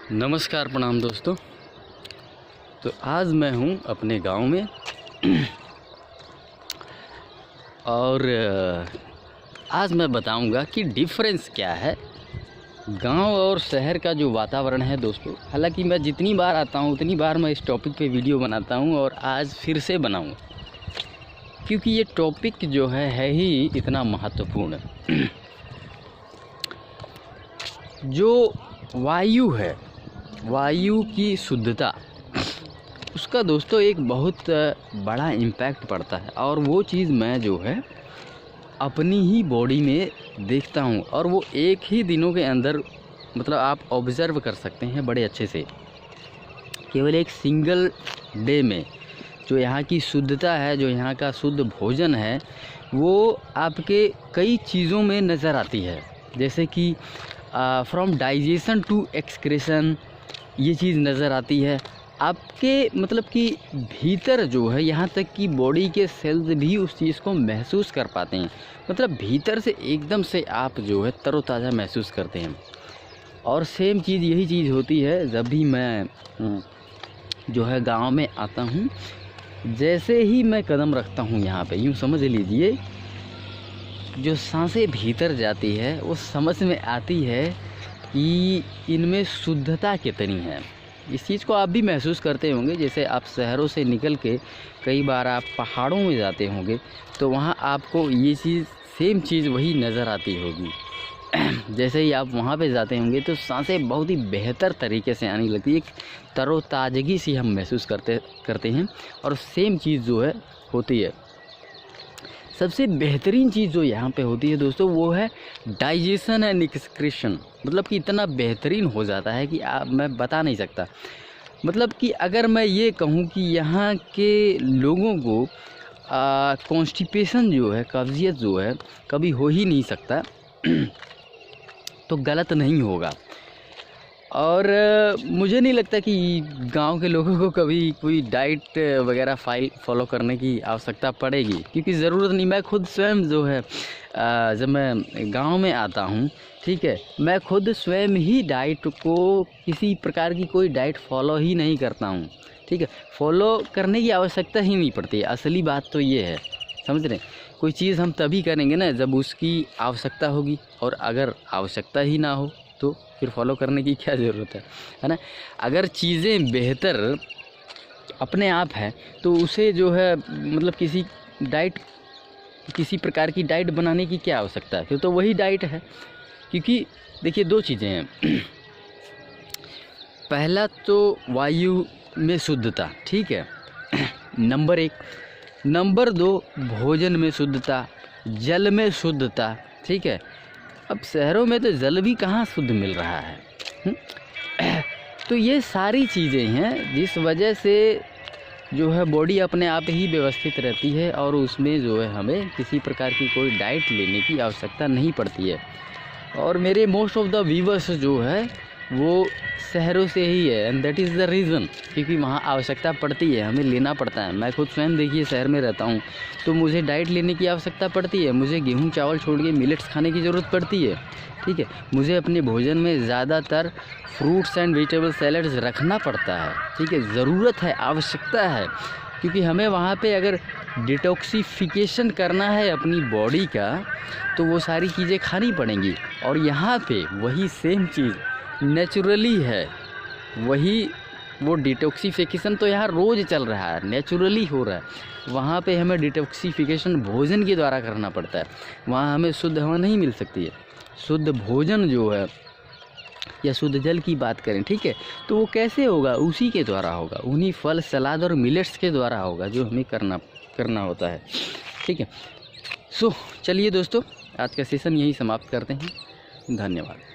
नमस्कार, प्रणाम दोस्तों। तो आज मैं हूँ अपने गांव में और आज मैं बताऊंगा कि डिफरेंस क्या है गांव और शहर का जो वातावरण है दोस्तों। हालांकि मैं जितनी बार आता हूँ उतनी बार मैं इस टॉपिक पे वीडियो बनाता हूँ और आज फिर से बनाऊँगा क्योंकि ये टॉपिक जो है ही इतना महत्वपूर्ण। जो वायु है, वायु की शुद्धता, उसका दोस्तों एक बहुत बड़ा इम्पैक्ट पड़ता है और वो चीज़ मैं जो है अपनी ही बॉडी में देखता हूँ और वो एक ही दिनों के अंदर मतलब आप ऑब्ज़र्व कर सकते हैं बड़े अच्छे से। केवल एक सिंगल डे में जो यहाँ की शुद्धता है, जो यहाँ का शुद्ध भोजन है, वो आपके कई चीज़ों में नज़र आती है। जैसे कि फ्रॉम डाइजेशन टू एक्सक्रेशन ये चीज़ नज़र आती है आपके, मतलब कि भीतर जो है, यहाँ तक कि बॉडी के सेल्स भी उस चीज़ को महसूस कर पाते हैं। मतलब भीतर से एकदम से आप जो है तरोताज़ा महसूस करते हैं। और सेम चीज़ यही चीज़ होती है जब भी मैं जो है गांव में आता हूँ। जैसे ही मैं कदम रखता हूँ यहाँ पे, यूँ समझ लीजिए जो सांसें भीतर जाती है वो समझ में आती है कि इनमें शुद्धता कितनी है। इस चीज़ को आप भी महसूस करते होंगे। जैसे आप शहरों से निकल के कई बार आप पहाड़ों में जाते होंगे तो वहाँ आपको ये चीज़, सेम चीज़ वही नज़र आती होगी। जैसे ही आप वहाँ पे जाते होंगे तो सांसें बहुत ही बेहतर तरीके से आने लगती है, एक तरोताज़गी सी हम महसूस करते हैं। और सेम चीज़ जो है होती है, सबसे बेहतरीन चीज़ जो यहाँ पे होती है दोस्तों वो है डाइजेशन एंड एक्सक्रीशन। मतलब कि इतना बेहतरीन हो जाता है कि मैं बता नहीं सकता। मतलब कि अगर मैं ये कहूँ कि यहाँ के लोगों को कॉन्स्टिपेशन जो है, कब्जियत जो है, कभी हो ही नहीं सकता तो गलत नहीं होगा। और मुझे नहीं लगता कि गांव के लोगों को कभी कोई डाइट वगैरह फॉलो करने की आवश्यकता पड़ेगी, क्योंकि ज़रूरत नहीं। मैं खुद स्वयं जो है जब मैं गांव में आता हूं, ठीक है, मैं खुद स्वयं ही डाइट को, किसी प्रकार की कोई डाइट फॉलो ही नहीं करता हूं, ठीक है। फॉलो करने की आवश्यकता ही नहीं पड़ती है। असली बात तो ये है, समझ रहे हैं। कोई चीज़ हम तभी करेंगे ना जब उसकी आवश्यकता होगी, और अगर आवश्यकता ही ना हो तो फिर फॉलो करने की क्या ज़रूरत है ना। अगर चीज़ें बेहतर अपने आप है तो उसे जो है मतलब किसी प्रकार की डाइट बनाने की क्या आवश्यकता है, फिर तो वही डाइट है। क्योंकि देखिए दो चीज़ें हैं। पहला तो वायु में शुद्धता, ठीक है, नंबर 1। नंबर 2 भोजन में शुद्धता, जल में शुद्धता, ठीक है। अब शहरों में तो जल भी कहाँ शुद्ध मिल रहा है। तो ये सारी चीज़ें हैं जिस वजह से जो है बॉडी अपने आप ही व्यवस्थित रहती है और उसमें जो है हमें किसी प्रकार की कोई डाइट लेने की आवश्यकता नहीं पड़ती है। और मेरे मोस्ट ऑफ द व्यूवर्स जो है वो शहरों से ही है, and that is the reason, क्योंकि वहाँ आवश्यकता पड़ती है, हमें लेना पड़ता है। मैं खुद स्वयं देखिए शहर में रहता हूँ तो मुझे डाइट लेने की आवश्यकता पड़ती है। मुझे गेहूँ चावल छोड़ के मिलेट्स खाने की ज़रूरत पड़ती है, ठीक है। मुझे अपने भोजन में ज़्यादातर फ्रूट्स एंड वेजिटेबल सैलड्स रखना पड़ता है, ठीक है। ज़रूरत है, आवश्यकता है, क्योंकि हमें वहाँ पे अगर डिटॉक्सिफिकेशन करना है अपनी बॉडी का तो वो सारी चीज़ें खानी पड़ेंगी। और यहाँ पे वही सेम चीज़ नेचुरली है, वही वो डिटॉक्सिफिकेशन तो यहाँ रोज़ चल रहा है, नेचुरली हो रहा है। वहाँ पे हमें डिटॉक्सिफिकेशन भोजन के द्वारा करना पड़ता है। वहाँ हमें शुद्ध हवा नहीं मिल सकती है। शुद्ध भोजन जो है या शुद्ध जल की बात करें, ठीक है, तो वो कैसे होगा? उसी के द्वारा होगा, उन्हीं फल सलाद और मिलेट्स के द्वारा होगा जो हमें करना होता है, ठीक है। सो चलिए दोस्तों, आज का सेशन यही समाप्त करते हैं। धन्यवाद।